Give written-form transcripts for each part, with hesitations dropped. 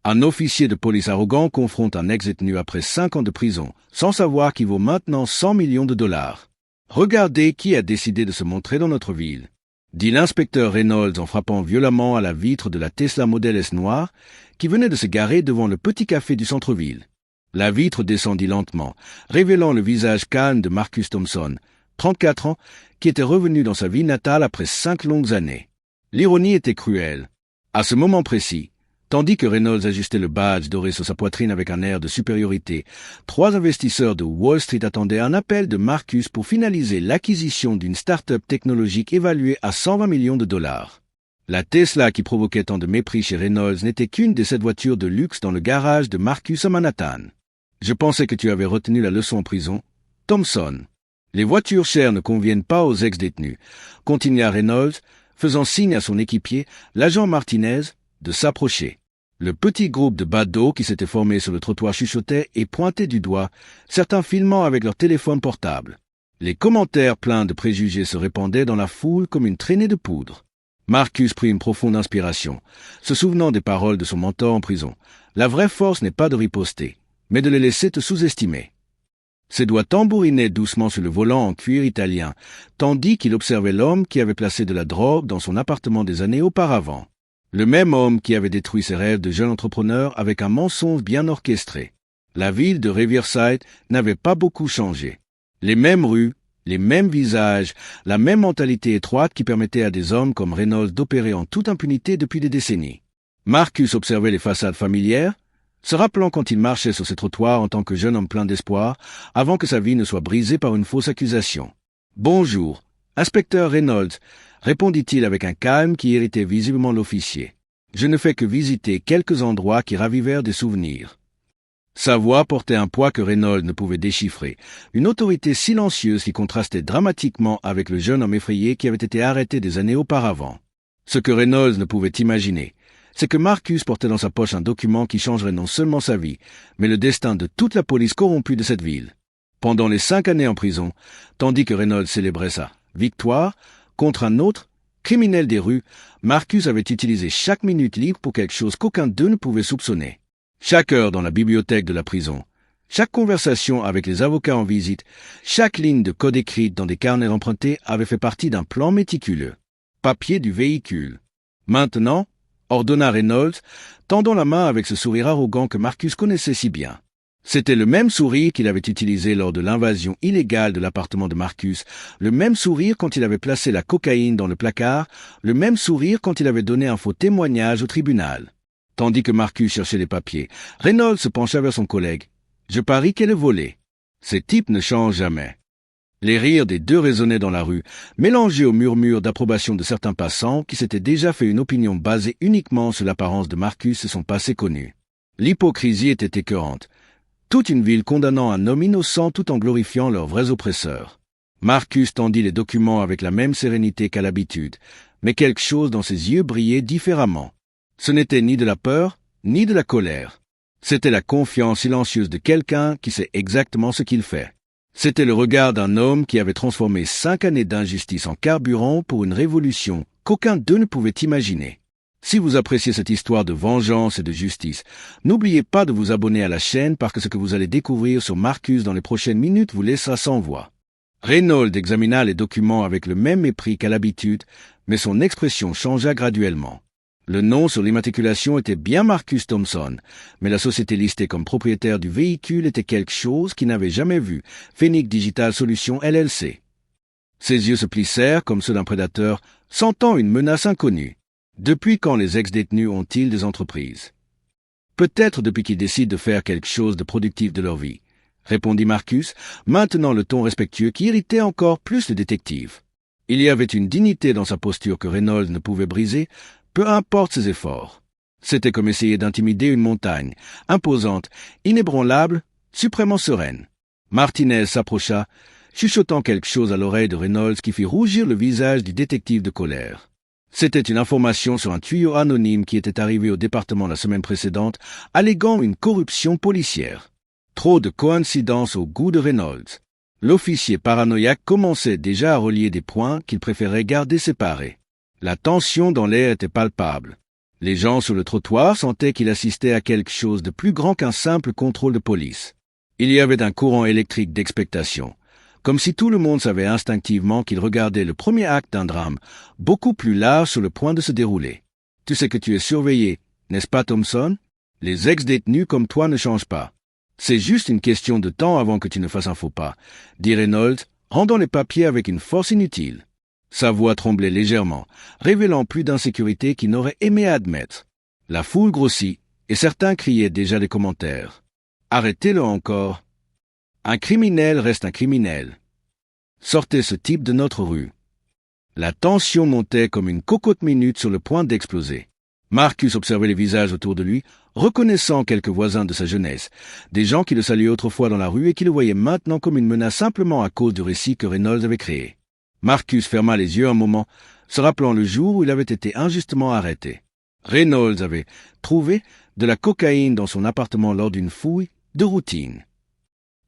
Un officier de police arrogant confronte un ex-détenu après 5 ans de prison, sans savoir qu'il vaut maintenant 100 millions de dollars. Regardez qui a décidé de se montrer dans notre ville, dit l'inspecteur Reynolds en frappant violemment à la vitre de la Tesla Model S noire qui venait de se garer devant le petit café du centre-ville. La vitre descendit lentement, révélant le visage calme de Marcus Thompson, 34 ans, qui était revenu dans sa ville natale après 5 longues années. L'ironie était cruelle. À ce moment précis, tandis que Reynolds ajustait le badge doré sur sa poitrine avec un air de supériorité, 3 investisseurs de Wall Street attendaient un appel de Marcus pour finaliser l'acquisition d'une start-up technologique évaluée à 120 millions de dollars. La Tesla qui provoquait tant de mépris chez Reynolds n'était qu'une des 7 voitures de luxe dans le garage de Marcus à Manhattan. Je pensais que tu avais retenu la leçon en prison, Thompson. Les voitures chères ne conviennent pas aux ex-détenus, continua Reynolds, faisant signe à son équipier, l'agent Martinez, de s'approcher. Le petit groupe de badauds qui s'était formé sur le trottoir chuchotait et pointait du doigt, certains filmant avec leur téléphone portable. Les commentaires pleins de préjugés se répandaient dans la foule comme une traînée de poudre. Marcus prit une profonde inspiration, se souvenant des paroles de son mentor en prison. La vraie force n'est pas de riposter, mais de les laisser te sous-estimer. Ses doigts tambourinaient doucement sur le volant en cuir italien, tandis qu'il observait l'homme qui avait placé de la drogue dans son appartement des années auparavant. Le même homme qui avait détruit ses rêves de jeune entrepreneur avec un mensonge bien orchestré. La ville de Riverside n'avait pas beaucoup changé. Les mêmes rues, les mêmes visages, la même mentalité étroite qui permettait à des hommes comme Reynolds d'opérer en toute impunité depuis des décennies. Marcus observait les façades familières, se rappelant quand il marchait sur ces trottoirs en tant que jeune homme plein d'espoir, avant que sa vie ne soit brisée par une fausse accusation. « Bonjour, inspecteur Reynolds », répondit-il avec un calme qui irritait visiblement l'officier. « Je ne fais que visiter quelques endroits qui ravivèrent des souvenirs. » Sa voix portait un poids que Reynolds ne pouvait déchiffrer, une autorité silencieuse qui contrastait dramatiquement avec le jeune homme effrayé qui avait été arrêté des années auparavant. Ce que Reynolds ne pouvait imaginer, c'est que Marcus portait dans sa poche un document qui changerait non seulement sa vie, mais le destin de toute la police corrompue de cette ville. Pendant les 5 années en prison, tandis que Reynolds célébrait sa victoire contre un autre, criminel des rues, Marcus avait utilisé chaque minute libre pour quelque chose qu'aucun d'eux ne pouvait soupçonner. Chaque heure dans la bibliothèque de la prison, chaque conversation avec les avocats en visite, chaque ligne de code écrite dans des carnets empruntés avait fait partie d'un plan méticuleux. Papier du véhicule. Maintenant, ordonna Reynolds, tendant la main avec ce sourire arrogant que Marcus connaissait si bien. C'était le même sourire qu'il avait utilisé lors de l'invasion illégale de l'appartement de Marcus, le même sourire quand il avait placé la cocaïne dans le placard, le même sourire quand il avait donné un faux témoignage au tribunal. Tandis que Marcus cherchait les papiers, Reynolds se pencha vers son collègue. « Je parie qu'elle est volée. Ces types ne changent jamais. » Les rires des deux résonnaient dans la rue, mélangés aux murmures d'approbation de certains passants qui s'étaient déjà fait une opinion basée uniquement sur l'apparence de Marcus et son passé connu. L'hypocrisie était écœurante. Toute une ville condamnant un homme innocent tout en glorifiant leurs vrais oppresseurs. Marcus tendit les documents avec la même sérénité qu'à l'habitude, mais quelque chose dans ses yeux brillait différemment. Ce n'était ni de la peur, ni de la colère. C'était la confiance silencieuse de quelqu'un qui sait exactement ce qu'il fait. C'était le regard d'un homme qui avait transformé 5 années d'injustice en carburant pour une révolution qu'aucun d'eux ne pouvait imaginer. Si vous appréciez cette histoire de vengeance et de justice, n'oubliez pas de vous abonner à la chaîne parce que ce que vous allez découvrir sur Marcus dans les prochaines minutes vous laissera sans voix. Reynolds examina les documents avec le même mépris qu'à l'habitude, mais son expression changea graduellement. Le nom sur l'immatriculation était bien Marcus Thompson, mais la société listée comme propriétaire du véhicule était quelque chose qu'il n'avait jamais vu, Phoenix Digital Solutions LLC. Ses yeux se plissèrent comme ceux d'un prédateur, sentant une menace inconnue. Depuis quand les ex-détenus ont-ils des entreprises? Peut-être depuis qu'ils décident de faire quelque chose de productif de leur vie, répondit Marcus, maintenant le ton respectueux qui irritait encore plus le détective. Il y avait une dignité dans sa posture que Reynolds ne pouvait briser, peu importe ses efforts. C'était comme essayer d'intimider une montagne, imposante, inébranlable, suprêmement sereine. Martinez s'approcha, chuchotant quelque chose à l'oreille de Reynolds qui fit rougir le visage du détective de colère. C'était une information sur un tuyau anonyme qui était arrivé au département la semaine précédente, alléguant une corruption policière. Trop de coïncidences au goût de Reynolds. L'officier paranoïaque commençait déjà à relier des points qu'il préférait garder séparés. La tension dans l'air était palpable. Les gens sur le trottoir sentaient qu'il assistait à quelque chose de plus grand qu'un simple contrôle de police. Il y avait un courant électrique d'expectation, comme si tout le monde savait instinctivement qu'il regardait le premier acte d'un drame, beaucoup plus large sur le point de se dérouler. Tu sais que tu es surveillé, n'est-ce pas, Thompson? Les ex-détenus comme toi ne changent pas. C'est juste une question de temps avant que tu ne fasses un faux pas, dit Reynolds, rendant les papiers avec une force inutile. Sa voix tremblait légèrement, révélant plus d'insécurité qu'il n'aurait aimé admettre. La foule grossit, et certains criaient déjà des commentaires. Arrêtez-le encore. Un criminel reste un criminel. Sortez ce type de notre rue. La tension montait comme une cocotte minute sur le point d'exploser. Marcus observait les visages autour de lui, reconnaissant quelques voisins de sa jeunesse, des gens qui le saluaient autrefois dans la rue et qui le voyaient maintenant comme une menace simplement à cause du récit que Reynolds avait créé. Marcus ferma les yeux un moment, se rappelant le jour où il avait été injustement arrêté. Reynolds avait trouvé de la cocaïne dans son appartement lors d'une fouille de routine.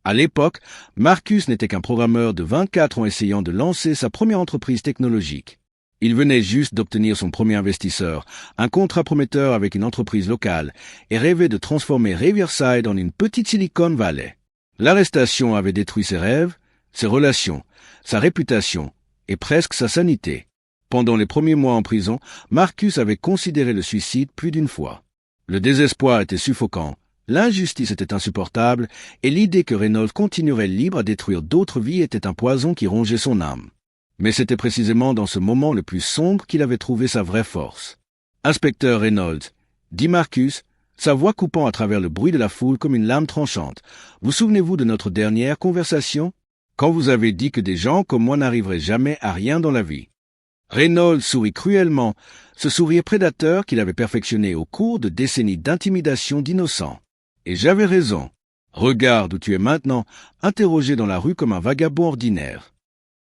À l'époque, Marcus n'était qu'un programmeur de 24 ans essayant de lancer sa première entreprise technologique. Il venait juste d'obtenir son premier investisseur, un contrat prometteur avec une entreprise locale, et rêvait de transformer Riverside en une petite Silicon Valley. L'arrestation avait détruit ses rêves, ses relations, sa réputation et presque sa sanité. Pendant les premiers mois en prison, Marcus avait considéré le suicide plus d'une fois. Le désespoir était suffocant, l'injustice était insupportable, et l'idée que Reynolds continuerait libre à détruire d'autres vies était un poison qui rongeait son âme. Mais c'était précisément dans ce moment le plus sombre qu'il avait trouvé sa vraie force. « Inspecteur Reynolds, » dit Marcus, sa voix coupant à travers le bruit de la foule comme une lame tranchante. « Vous souvenez-vous de notre dernière conversation, quand vous avez dit que des gens comme moi n'arriveraient jamais à rien dans la vie ?» Reynolds sourit cruellement, ce sourire prédateur qu'il avait perfectionné au cours de décennies d'intimidation d'innocents. « Et j'avais raison. Regarde où tu es maintenant, interrogé dans la rue comme un vagabond ordinaire. »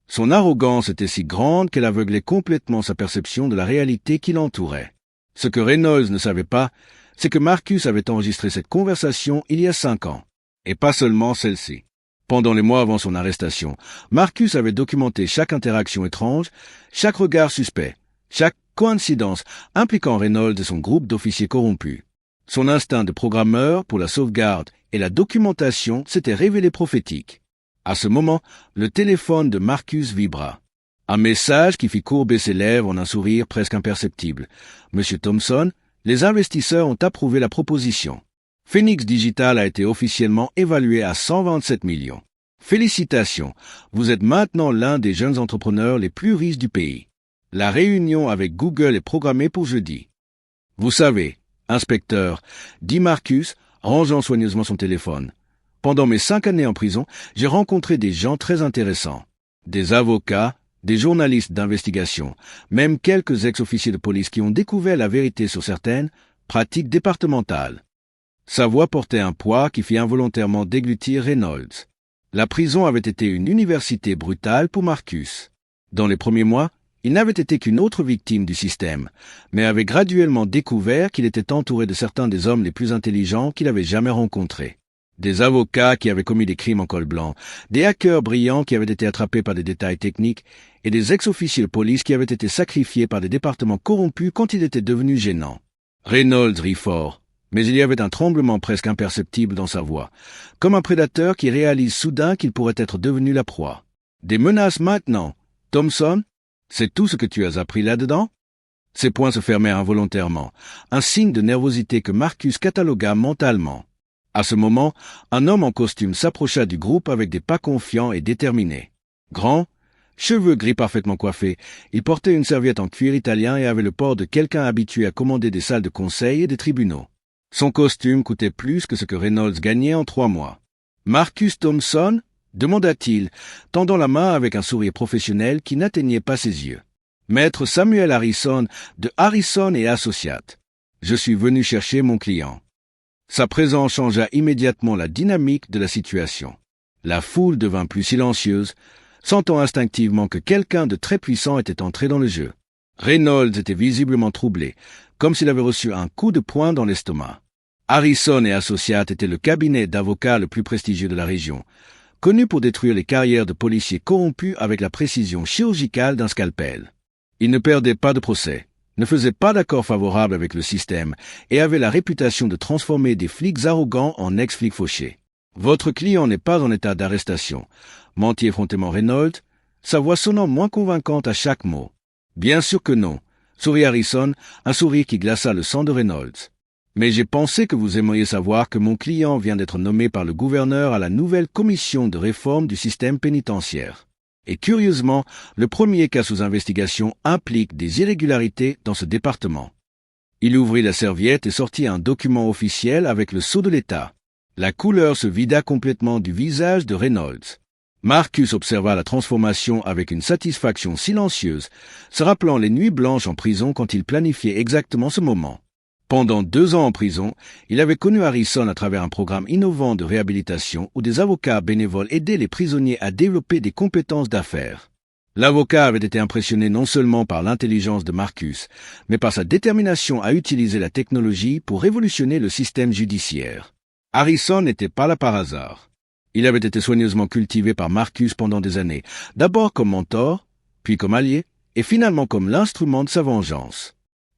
Son arrogance était si grande qu'elle aveuglait complètement sa perception de la réalité qui l'entourait. Ce que Reynolds ne savait pas, c'est que Marcus avait enregistré cette conversation il y a 5 ans, et pas seulement celle-ci. Pendant les mois avant son arrestation, Marcus avait documenté chaque interaction étrange, chaque regard suspect, chaque coïncidence impliquant Reynolds et son groupe d'officiers corrompus. Son instinct de programmeur pour la sauvegarde et la documentation s'était révélé prophétique. À ce moment, le téléphone de Marcus vibra. Un message qui fit courber ses lèvres en un sourire presque imperceptible. « Monsieur Thompson, les investisseurs ont approuvé la proposition. Phoenix Digital a été officiellement évalué à 127 millions. Félicitations, vous êtes maintenant l'un des jeunes entrepreneurs les plus riches du pays. La réunion avec Google est programmée pour jeudi. » « Vous savez, inspecteur, » dit Marcus, rangeant soigneusement son téléphone. Pendant mes 5 années en prison, j'ai rencontré des gens très intéressants. Des avocats, des journalistes d'investigation, même quelques ex-officiers de police qui ont découvert la vérité sur certaines pratiques départementales. Sa voix portait un poids qui fit involontairement déglutir Reynolds. La prison avait été une université brutale pour Marcus. Dans les premiers mois, il n'avait été qu'une autre victime du système, mais avait graduellement découvert qu'il était entouré de certains des hommes les plus intelligents qu'il avait jamais rencontrés. Des avocats qui avaient commis des crimes en col blanc, des hackers brillants qui avaient été attrapés par des détails techniques, et des ex-officiers de police qui avaient été sacrifiés par des départements corrompus quand il était devenu gênant. Reynolds rit fort, mais il y avait un tremblement presque imperceptible dans sa voix, comme un prédateur qui réalise soudain qu'il pourrait être devenu la proie. Des menaces maintenant, Thompson? C'est tout ce que tu as appris là-dedans? Ses poings se fermèrent involontairement, un signe de nervosité que Marcus catalogua mentalement. À ce moment, un homme en costume s'approcha du groupe avec des pas confiants et déterminés. Grand, cheveux gris parfaitement coiffés, il portait une serviette en cuir italien et avait le port de quelqu'un habitué à commander des salles de conseil et des tribunaux. Son costume coûtait plus que ce que Reynolds gagnait en 3 mois. « Marcus Thompson ?» demanda-t-il, tendant la main avec un sourire professionnel qui n'atteignait pas ses yeux. « Maître Samuel Harrison de Harrison et Associates. Je suis venu chercher mon client. » Sa présence changea immédiatement la dynamique de la situation. La foule devint plus silencieuse, sentant instinctivement que quelqu'un de très puissant était entré dans le jeu. Reynolds était visiblement troublé, comme s'il avait reçu un coup de poing dans l'estomac. Harrison et Associates était le cabinet d'avocats le plus prestigieux de la région, connu pour détruire les carrières de policiers corrompus avec la précision chirurgicale d'un scalpel. Il ne perdait pas de procès, ne faisait pas d'accord favorable avec le système et avait la réputation de transformer des flics arrogants en ex-flics fauchés. Votre client n'est pas en état d'arrestation, mentit effrontément Reynolds, sa voix sonnant moins convaincante à chaque mot. Bien sûr que non, sourit Harrison, un sourire qui glaça le sang de Reynolds. Mais j'ai pensé que vous aimeriez savoir que mon client vient d'être nommé par le gouverneur à la nouvelle commission de réforme du système pénitentiaire. Et curieusement, le premier cas sous investigation implique des irrégularités dans ce département. Il ouvrit la serviette et sortit un document officiel avec le sceau de l'État. La couleur se vida complètement du visage de Reynolds. Marcus observa la transformation avec une satisfaction silencieuse, se rappelant les nuits blanches en prison quand il planifiait exactement ce moment. Pendant 2 ans en prison, il avait connu Harrison à travers un programme innovant de réhabilitation où des avocats bénévoles aidaient les prisonniers à développer des compétences d'affaires. L'avocat avait été impressionné non seulement par l'intelligence de Marcus, mais par sa détermination à utiliser la technologie pour révolutionner le système judiciaire. Harrison n'était pas là par hasard. Il avait été soigneusement cultivé par Marcus pendant des années, d'abord comme mentor, puis comme allié, et finalement comme l'instrument de sa vengeance.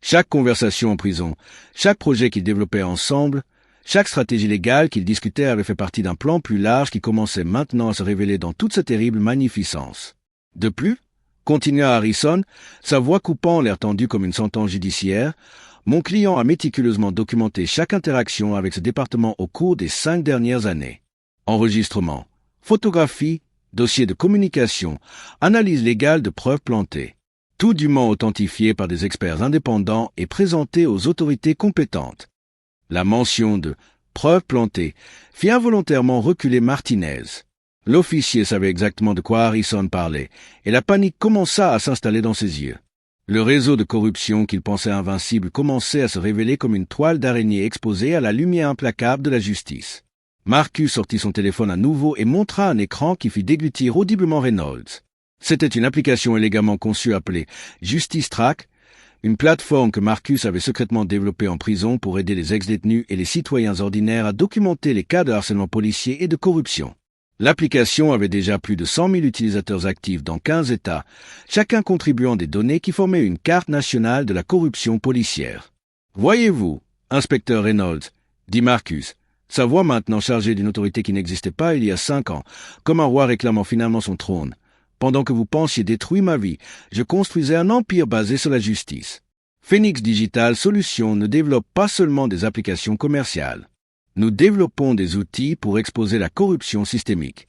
Chaque conversation en prison, chaque projet qu'ils développaient ensemble, chaque stratégie légale qu'ils discutaient avait fait partie d'un plan plus large qui commençait maintenant à se révéler dans toute sa terrible magnificence. De plus, continua Harrison, sa voix coupant l'air tendu comme une sentence judiciaire, mon client a méticuleusement documenté chaque interaction avec ce département au cours des 5 dernières années. Enregistrement, photographie, dossier de communication, analyse légale de preuves plantées. Tout dûment authentifié par des experts indépendants et présenté aux autorités compétentes. La mention de « preuves plantées » fit involontairement reculer Martinez. L'officier savait exactement de quoi Harrison parlait, et la panique commença à s'installer dans ses yeux. Le réseau de corruption qu'il pensait invincible commençait à se révéler comme une toile d'araignée exposée à la lumière implacable de la justice. Marcus sortit son téléphone à nouveau et montra un écran qui fit déglutir audiblement Reynolds. C'était une application élégamment conçue appelée Justice Track, une plateforme que Marcus avait secrètement développée en prison pour aider les ex-détenus et les citoyens ordinaires à documenter les cas de harcèlement policier et de corruption. L'application avait déjà plus de 100 000 utilisateurs actifs dans 15 États, chacun contribuant des données qui formaient une carte nationale de la corruption policière. « Voyez-vous, inspecteur Reynolds, dit Marcus, sa voix maintenant chargée d'une autorité qui n'existait pas il y a 5 ans, comme un roi réclamant finalement son trône. Pendant que vous pensiez détruire ma vie, je construisais un empire basé sur la justice. Phoenix Digital Solutions ne développe pas seulement des applications commerciales. Nous développons des outils pour exposer la corruption systémique.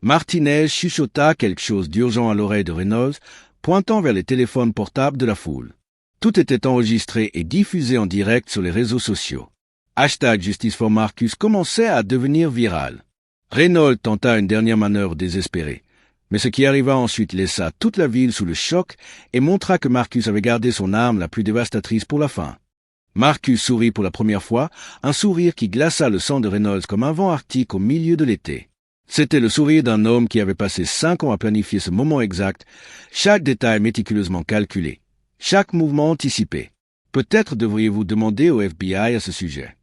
Martinez chuchota quelque chose d'urgent à l'oreille de Reynolds, pointant vers les téléphones portables de la foule. Tout était enregistré et diffusé en direct sur les réseaux sociaux. #Justice for Marcus commençait à devenir viral. Reynolds tenta une dernière manœuvre désespérée. Mais ce qui arriva ensuite laissa toute la ville sous le choc et montra que Marcus avait gardé son arme la plus dévastatrice pour la fin. Marcus sourit pour la première fois, un sourire qui glaça le sang de Reynolds comme un vent arctique au milieu de l'été. C'était le sourire d'un homme qui avait passé 5 ans à planifier ce moment exact, chaque détail méticuleusement calculé, chaque mouvement anticipé. Peut-être devriez-vous demander au FBI à ce sujet.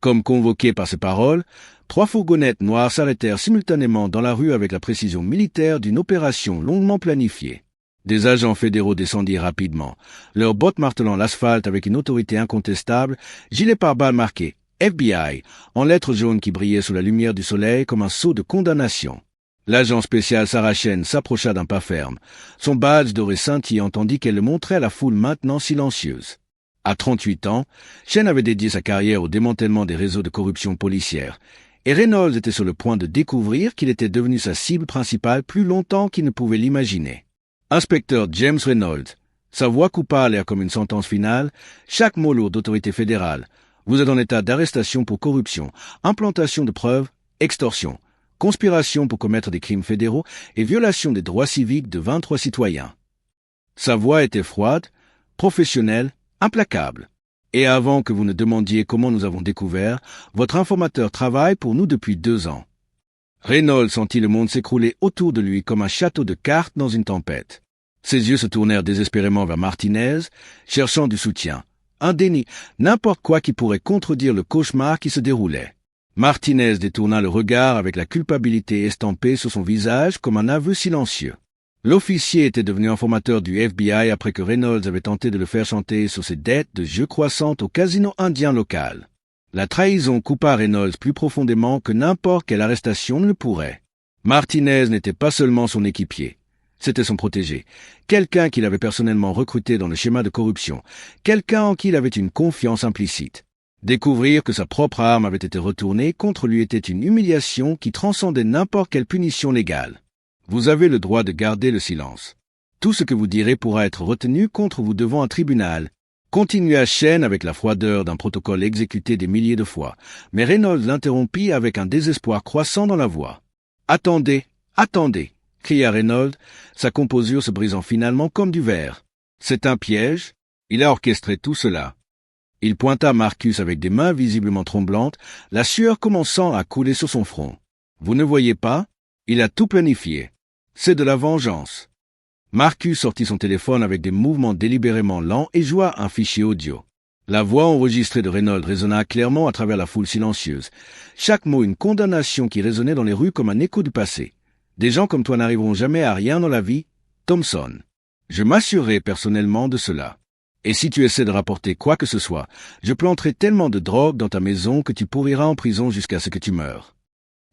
Comme convoqués par ces paroles, 3 fourgonnettes noires s'arrêtèrent simultanément dans la rue avec la précision militaire d'une opération longuement planifiée. Des agents fédéraux descendirent rapidement, leurs bottes martelant l'asphalte avec une autorité incontestable, gilet pare-balles marqué « FBI » en lettres jaunes qui brillaient sous la lumière du soleil comme un sceau de condamnation. L'agent spécial Sarah Chen s'approcha d'un pas ferme, son badge doré scintillant tandis qu'elle le montrait à la foule maintenant silencieuse. À 38 ans, Chen avait dédié sa carrière au démantèlement des réseaux de corruption policière, et Reynolds était sur le point de découvrir qu'il était devenu sa cible principale plus longtemps qu'il ne pouvait l'imaginer. Inspecteur James Reynolds, sa voix coupa l'air comme une sentence finale, chaque mot lourd d'autorité fédérale. Vous êtes en état d'arrestation pour corruption, implantation de preuves, extorsion, conspiration pour commettre des crimes fédéraux et violation des droits civiques de 23 citoyens. Sa voix était froide, professionnelle, implacable. Et avant que vous ne demandiez comment nous avons découvert, votre informateur travaille pour nous depuis 2 ans. Reynolds sentit le monde s'écrouler autour de lui comme un château de cartes dans une tempête. Ses yeux se tournèrent désespérément vers Martinez, cherchant du soutien, un déni, n'importe quoi qui pourrait contredire le cauchemar qui se déroulait. Martinez détourna le regard avec la culpabilité estampée sur son visage comme un aveu silencieux. L'officier était devenu informateur du FBI après que Reynolds avait tenté de le faire chanter sur ses dettes de jeux croissantes au casino indien local. La trahison coupa Reynolds plus profondément que n'importe quelle arrestation ne le pourrait. Martinez n'était pas seulement son équipier. C'était son protégé, quelqu'un qu'il avait personnellement recruté dans le schéma de corruption, quelqu'un en qui il avait une confiance implicite. Découvrir que sa propre arme avait été retournée contre lui était une humiliation qui transcendait n'importe quelle punition légale. Vous avez le droit de garder le silence. Tout ce que vous direz pourra être retenu contre vous devant un tribunal. Continua Shane avec la froideur d'un protocole exécuté des milliers de fois, mais Reynolds l'interrompit avec un désespoir croissant dans la voix. « Attendez, attendez !» cria Reynolds, sa composure se brisant finalement comme du verre. « C'est un piège. Il a orchestré tout cela. » Il pointa Marcus avec des mains visiblement tremblantes, la sueur commençant à couler sur son front. « Vous ne voyez pas? Il a tout planifié. C'est de la vengeance. » Marcus sortit son téléphone avec des mouvements délibérément lents et joua un fichier audio. La voix enregistrée de Reynolds résonna clairement à travers la foule silencieuse. Chaque mot une condamnation qui résonnait dans les rues comme un écho du passé. Des gens comme toi n'arriveront jamais à rien dans la vie, Thompson. Je m'assurerai personnellement de cela. Et si tu essaies de rapporter quoi que ce soit, je planterai tellement de drogue dans ta maison que tu pourriras en prison jusqu'à ce que tu meures.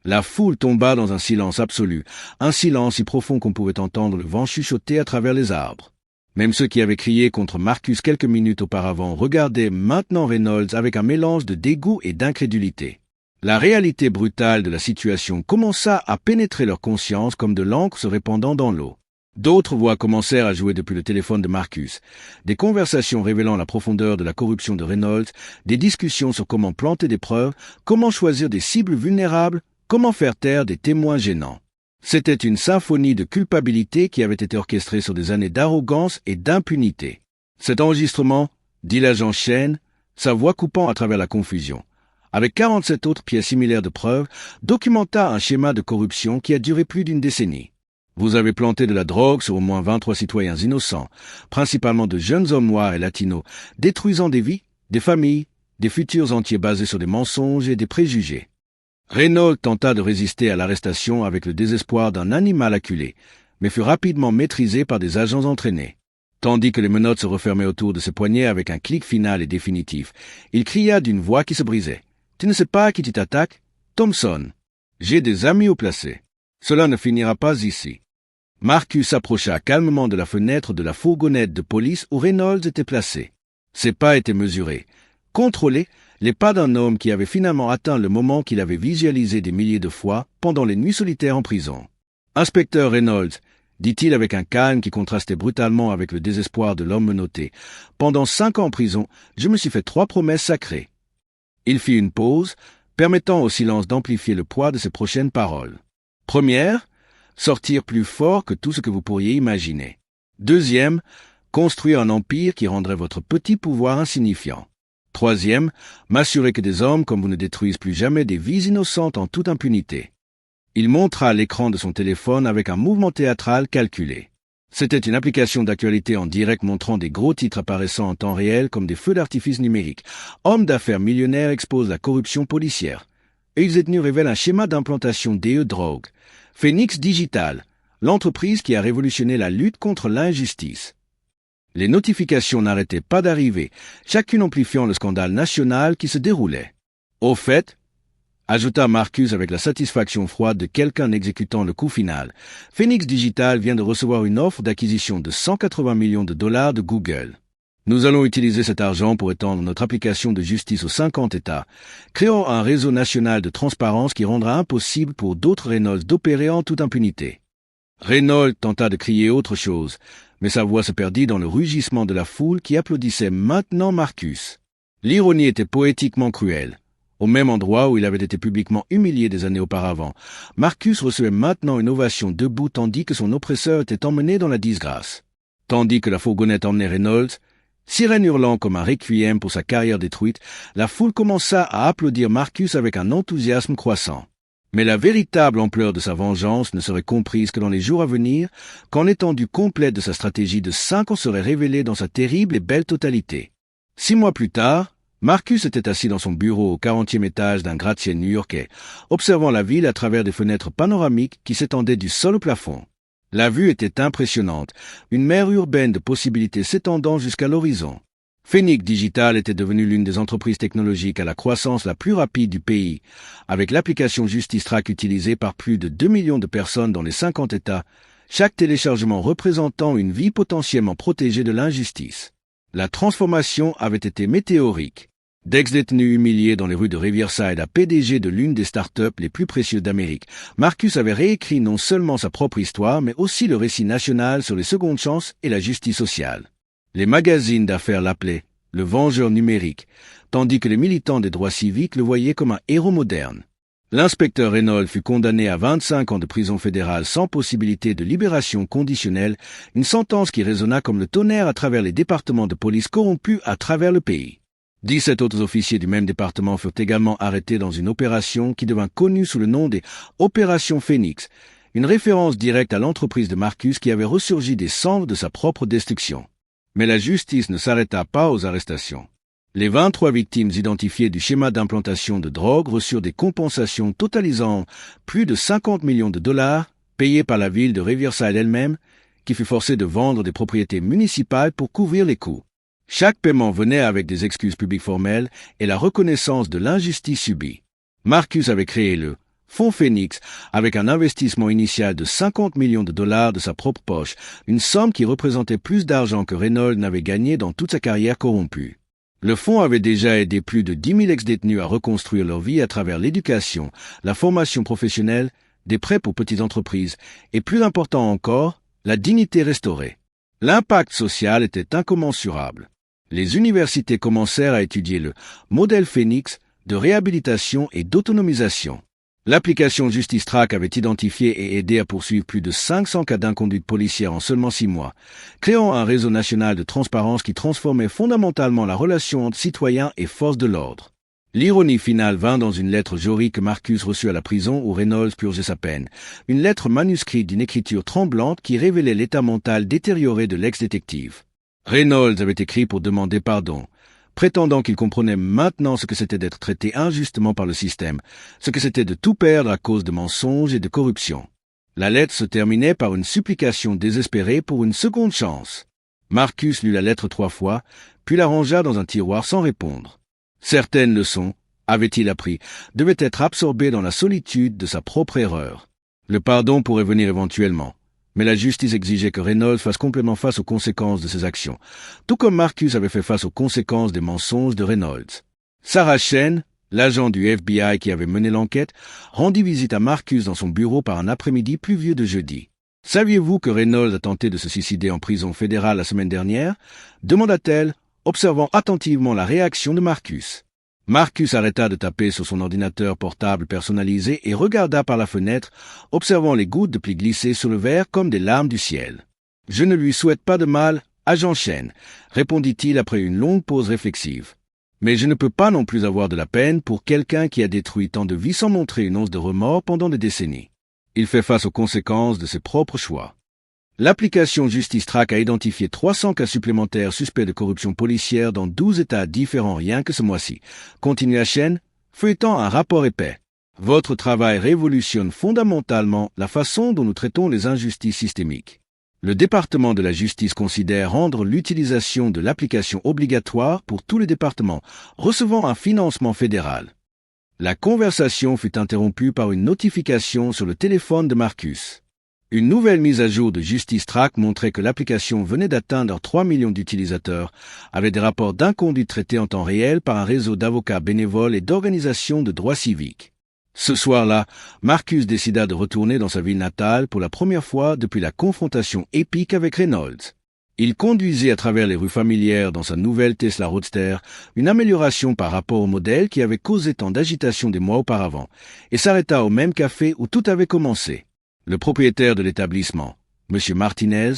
La foule tomba dans un silence absolu, un silence si profond qu'on pouvait entendre le vent chuchoter à travers les arbres. Même ceux qui avaient crié contre Marcus quelques minutes auparavant regardaient maintenant Reynolds avec un mélange de dégoût et d'incrédulité. La réalité brutale de la situation commença à pénétrer leur conscience comme de l'encre se répandant dans l'eau. D'autres voix commencèrent à jouer depuis le téléphone de Marcus. Des conversations révélant la profondeur de la corruption de Reynolds, des discussions sur comment planter des preuves, comment choisir des cibles vulnérables, comment faire taire des témoins gênants. C'était une symphonie de culpabilité qui avait été orchestrée sur des années d'arrogance et d'impunité. Cet enregistrement, dit l'agent Shane, sa voix coupant à travers la confusion, avec 47 autres pièces similaires de preuves, documenta un schéma de corruption qui a duré plus d'une décennie. Vous avez planté de la drogue sur au moins 23 citoyens innocents, principalement de jeunes hommes noirs et latinos, détruisant des vies, des familles, des futurs entiers basés sur des mensonges et des préjugés. Reynolds tenta de résister à l'arrestation avec le désespoir d'un animal acculé, mais fut rapidement maîtrisé par des agents entraînés. Tandis que les menottes se refermaient autour de ses poignets avec un clic final et définitif, il cria d'une voix qui se brisait. « Tu ne sais pas à qui tu t'attaques? Thompson. J'ai des amis au placé. Cela ne finira pas ici. » Marcus s'approcha calmement de la fenêtre de la fourgonnette de police où Reynolds était placé. Ses pas étaient mesurés, contrôlés, les pas d'un homme qui avait finalement atteint le moment qu'il avait visualisé des milliers de fois pendant les nuits solitaires en prison. « Inspecteur Reynolds, » dit-il avec un calme qui contrastait brutalement avec le désespoir de l'homme menotté, « pendant 5 ans en prison, je me suis fait 3 promesses sacrées. » Il fit une pause, permettant au silence d'amplifier le poids de ses prochaines paroles. Première, sortir plus fort que tout ce que vous pourriez imaginer. Deuxième, construire un empire qui rendrait votre petit pouvoir insignifiant. Troisième, m'assurer que des hommes comme vous ne détruisent plus jamais des vies innocentes en toute impunité. Il montra l'écran de son téléphone avec un mouvement théâtral calculé. C'était une application d'actualité en direct montrant des gros titres apparaissant en temps réel comme des feux d'artifice numériques. Homme d'affaires millionnaire expose la corruption policière. Exetnu révèle un schéma d'implantation DE drogue. Phoenix Digital, l'entreprise qui a révolutionné la lutte contre l'injustice. Les notifications n'arrêtaient pas d'arriver, chacune amplifiant le scandale national qui se déroulait. Au fait, ajouta Marcus avec la satisfaction froide de quelqu'un exécutant le coup final, Phoenix Digital vient de recevoir une offre d'acquisition de 180 millions de dollars de Google. Nous allons utiliser cet argent pour étendre notre application de justice aux 50 États, créant un réseau national de transparence qui rendra impossible pour d'autres Reynolds d'opérer en toute impunité. Reynolds tenta de crier autre chose, mais sa voix se perdit dans le rugissement de la foule qui applaudissait maintenant Marcus. L'ironie était poétiquement cruelle. Au même endroit où il avait été publiquement humilié des années auparavant, Marcus recevait maintenant une ovation debout tandis que son oppresseur était emmené dans la disgrâce. Tandis que la fourgonnette emmenait Reynolds, sirène hurlant comme un requiem pour sa carrière détruite, la foule commença à applaudir Marcus avec un enthousiasme croissant. Mais la véritable ampleur de sa vengeance ne serait comprise que dans les jours à venir, quand l'étendue complète de sa stratégie de 5 ans serait révélée dans sa terrible et belle totalité. 6 mois plus tard, Marcus était assis dans son bureau au 40e étage d'un gratte-ciel new-yorkais, observant la ville à travers des fenêtres panoramiques qui s'étendaient du sol au plafond. La vue était impressionnante, une mer urbaine de possibilités s'étendant jusqu'à l'horizon. Phoenix Digital était devenue l'une des entreprises technologiques à la croissance la plus rapide du pays, avec l'application JusticeTrack utilisée par plus de 2 millions de personnes dans les 50 États, chaque téléchargement représentant une vie potentiellement protégée de l'injustice. La transformation avait été météorique. D'ex-détenu humilié dans les rues de Riverside à PDG de l'une des startups les plus précieuses d'Amérique, Marcus avait réécrit non seulement sa propre histoire, mais aussi le récit national sur les secondes chances et la justice sociale. Les magazines d'affaires l'appelaient « le vengeur numérique », tandis que les militants des droits civiques le voyaient comme un héros moderne. L'inspecteur Reynolds fut condamné à 25 ans de prison fédérale sans possibilité de libération conditionnelle, une sentence qui résonna comme le tonnerre à travers les départements de police corrompus à travers le pays. 17 autres officiers du même département furent également arrêtés dans une opération qui devint connue sous le nom des Opérations Phoenix, une référence directe à l'entreprise de Marcus qui avait ressurgi des cendres de sa propre destruction. Mais la justice ne s'arrêta pas aux arrestations. Les 23 victimes identifiées du schéma d'implantation de drogue reçurent des compensations totalisant plus de 50 millions de dollars, payés par la ville de Riverside elle-même, qui fut forcée de vendre des propriétés municipales pour couvrir les coûts. Chaque paiement venait avec des excuses publiques formelles et la reconnaissance de l'injustice subie. Marcus avait créé le Fonds Phoenix avec un investissement initial de 50 millions de dollars de sa propre poche, une somme qui représentait plus d'argent que Reynolds n'avait gagné dans toute sa carrière corrompue. Le fonds avait déjà aidé plus de 10 000 ex-détenus à reconstruire leur vie à travers l'éducation, la formation professionnelle, des prêts pour petites entreprises et, plus important encore, la dignité restaurée. L'impact social était incommensurable. Les universités commencèrent à étudier le modèle Phoenix de réhabilitation et d'autonomisation. L'application JusticeTrack avait identifié et aidé à poursuivre plus de 500 cas d'inconduite policière en seulement 6 mois, créant un réseau national de transparence qui transformait fondamentalement la relation entre citoyens et forces de l'ordre. L'ironie finale vint dans une lettre jaurie que Marcus reçut à la prison où Reynolds purgeait sa peine, une lettre manuscrite d'une écriture tremblante qui révélait l'état mental détérioré de l'ex-détective. Reynolds avait écrit pour demander pardon, prétendant qu'il comprenait maintenant ce que c'était d'être traité injustement par le système, ce que c'était de tout perdre à cause de mensonges et de corruption. La lettre se terminait par une supplication désespérée pour une seconde chance. Marcus lut la lettre 3 fois, puis la rangea dans un tiroir sans répondre. Certaines leçons, avait-il appris, devaient être absorbées dans la solitude de sa propre erreur. Le pardon pourrait venir éventuellement. Mais la justice exigeait que Reynolds fasse complètement face aux conséquences de ses actions, tout comme Marcus avait fait face aux conséquences des mensonges de Reynolds. Sarah Chen, l'agent du FBI qui avait mené l'enquête, rendit visite à Marcus dans son bureau par un après-midi pluvieux de jeudi. « Saviez-vous que Reynolds a tenté de se suicider en prison fédérale la semaine dernière » demanda-t-elle, observant attentivement la réaction de Marcus. Marcus arrêta de taper sur son ordinateur portable personnalisé et regarda par la fenêtre, observant les gouttes de pluie glisser sur le verre comme des larmes du ciel. « Je ne lui souhaite pas de mal, agent Chen, » répondit-il après une longue pause réflexive. « Mais je ne peux pas non plus avoir de la peine pour quelqu'un qui a détruit tant de vies sans montrer une once de remords pendant des décennies. Il fait face aux conséquences de ses propres choix. » L'application JusticeTrack a identifié 300 cas supplémentaires suspects de corruption policière dans 12 États différents rien que ce mois-ci. Continua Chen, feuilletant un rapport épais. Votre travail révolutionne fondamentalement la façon dont nous traitons les injustices systémiques. Le département de la justice considère rendre l'utilisation de l'application obligatoire pour tous les départements recevant un financement fédéral. La conversation fut interrompue par une notification sur le téléphone de Marcus. Une nouvelle mise à jour de JusticeTrack montrait que l'application venait d'atteindre 3 millions d'utilisateurs, avec des rapports d'inconduite traités en temps réel par un réseau d'avocats bénévoles et d'organisations de droits civiques. Ce soir-là, Marcus décida de retourner dans sa ville natale pour la première fois depuis la confrontation épique avec Reynolds. Il conduisit à travers les rues familières dans sa nouvelle Tesla Roadster, une amélioration par rapport au modèle qui avait causé tant d'agitation des mois auparavant, et s'arrêta au même café où tout avait commencé. Le propriétaire de l'établissement, M. Martinez,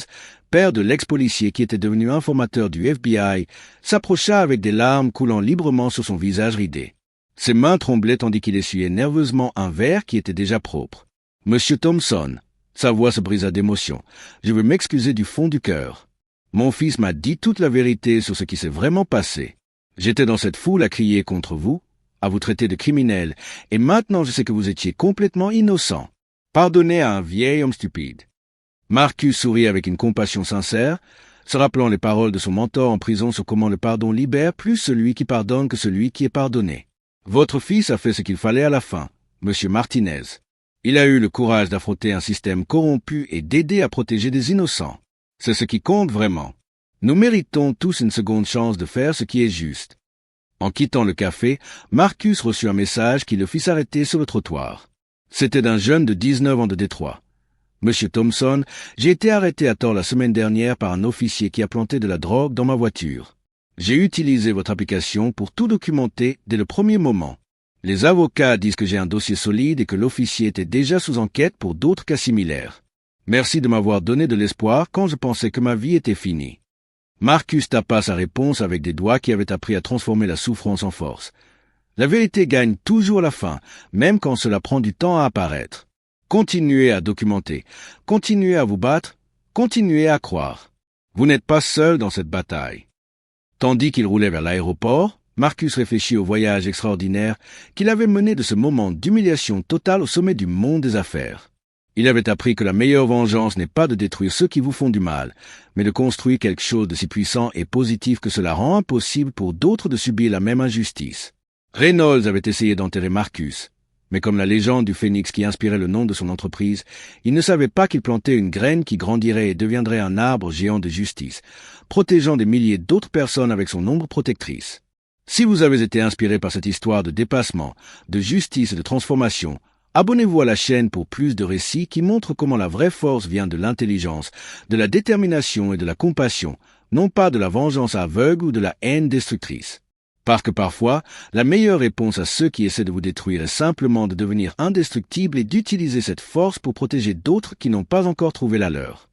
père de l'ex-policier qui était devenu informateur du FBI, s'approcha avec des larmes coulant librement sur son visage ridé. Ses mains tremblaient tandis qu'il essuyait nerveusement un verre qui était déjà propre. « Monsieur Thompson », sa voix se brisa d'émotion, « je veux m'excuser du fond du cœur. Mon fils m'a dit toute la vérité sur ce qui s'est vraiment passé. J'étais dans cette foule à crier contre vous, à vous traiter de criminel, et maintenant je sais que vous étiez complètement innocent. Pardonnez à un vieil homme stupide. » Marcus sourit avec une compassion sincère, se rappelant les paroles de son mentor en prison sur comment le pardon libère plus celui qui pardonne que celui qui est pardonné. Votre fils a fait ce qu'il fallait à la fin, Monsieur Martinez. Il a eu le courage d'affronter un système corrompu et d'aider à protéger des innocents. C'est ce qui compte vraiment. Nous méritons tous une seconde chance de faire ce qui est juste. En quittant le café, Marcus reçut un message qui le fit s'arrêter sur le trottoir. C'était d'un jeune de 19 ans de Détroit. Monsieur Thompson, j'ai été arrêté à tort la semaine dernière par un officier qui a planté de la drogue dans ma voiture. J'ai utilisé votre application pour tout documenter dès le premier moment. Les avocats disent que j'ai un dossier solide et que l'officier était déjà sous enquête pour d'autres cas similaires. Merci de m'avoir donné de l'espoir quand je pensais que ma vie était finie. Marcus tapa sa réponse avec des doigts qui avaient appris à transformer la souffrance en force. La vérité gagne toujours à la fin, même quand cela prend du temps à apparaître. Continuez à documenter, continuez à vous battre, continuez à croire. Vous n'êtes pas seul dans cette bataille. Tandis qu'il roulait vers l'aéroport, Marcus réfléchit au voyage extraordinaire qu'il avait mené de ce moment d'humiliation totale au sommet du monde des affaires. Il avait appris que la meilleure vengeance n'est pas de détruire ceux qui vous font du mal, mais de construire quelque chose de si puissant et positif que cela rend impossible pour d'autres de subir la même injustice. Reynolds avait essayé d'enterrer Marcus, mais comme la légende du phénix qui inspirait le nom de son entreprise, il ne savait pas qu'il plantait une graine qui grandirait et deviendrait un arbre géant de justice, protégeant des milliers d'autres personnes avec son ombre protectrice. Si vous avez été inspiré par cette histoire de dépassement, de justice et de transformation, abonnez-vous à la chaîne pour plus de récits qui montrent comment la vraie force vient de l'intelligence, de la détermination et de la compassion, non pas de la vengeance aveugle ou de la haine destructrice. Parce que parfois, la meilleure réponse à ceux qui essaient de vous détruire est simplement de devenir indestructible et d'utiliser cette force pour protéger d'autres qui n'ont pas encore trouvé la leur.